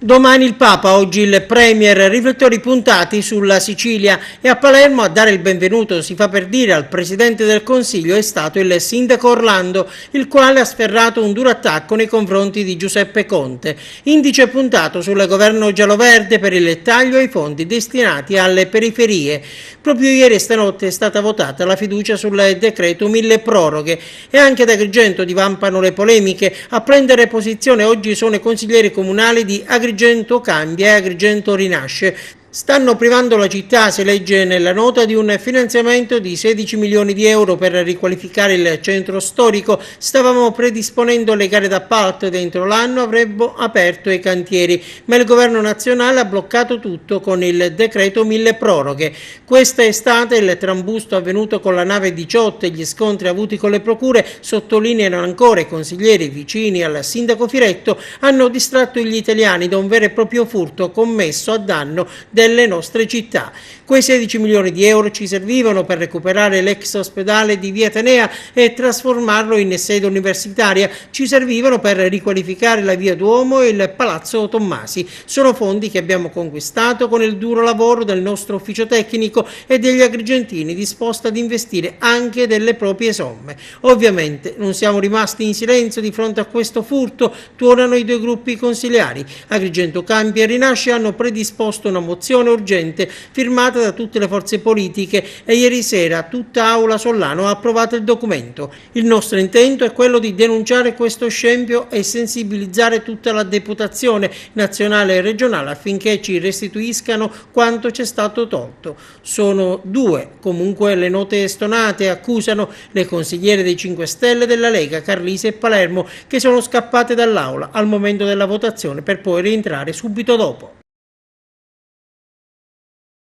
Domani il Papa, oggi il Premier, riflettori puntati sulla Sicilia e a Palermo a dare il benvenuto, si fa per dire, al Presidente del Consiglio è stato il Sindaco Orlando, il quale ha sferrato un duro attacco nei confronti di Giuseppe Conte. Indice puntato sul governo giallo-verde per il taglio ai fondi destinati alle periferie. Proprio ieri e stanotte è stata votata la fiducia sul decreto mille proroghe e anche ad Agrigento divampano le polemiche. A prendere posizione oggi sono i consiglieri comunali di Agrigento cambia e Agrigento rinasce. Stanno privando la città, si legge nella nota, di un finanziamento di 16 milioni di euro per riqualificare il centro storico. Stavamo predisponendo le gare d'appalto e dentro l'anno avremmo aperto i cantieri, ma il governo nazionale ha bloccato tutto con il decreto mille proroghe. Questa estate il trambusto avvenuto con la nave 18 e gli scontri avuti con le procure, sottolineano ancora i consiglieri vicini al sindaco Firetto, hanno distratto gli italiani da un vero e proprio furto commesso a danno delle nostre città. Quei 16 milioni di euro ci servivano per recuperare l'ex ospedale di Via Atenea e trasformarlo in sede universitaria, ci servivano per riqualificare la Via Duomo e il Palazzo Tommasi. Sono fondi che abbiamo conquistato con il duro lavoro del nostro ufficio tecnico e degli agrigentini disposti ad investire anche delle proprie somme. Ovviamente non siamo rimasti in silenzio di fronte a questo furto, tuonano i due gruppi consigliari. Agrigento Cambia e Rinasce hanno predisposto una mozione urgente firmata da tutte le forze politiche e ieri sera tutta Aula Sollano ha approvato il documento. Il nostro intento è quello di denunciare questo scempio e sensibilizzare tutta la deputazione nazionale e regionale affinché ci restituiscano quanto ci è stato tolto. Sono due, comunque le note stonate accusano le consigliere dei 5 Stelle della Lega, Carlisi e Palermo, che sono scappate dall'Aula al momento della votazione per poi rientrare subito dopo.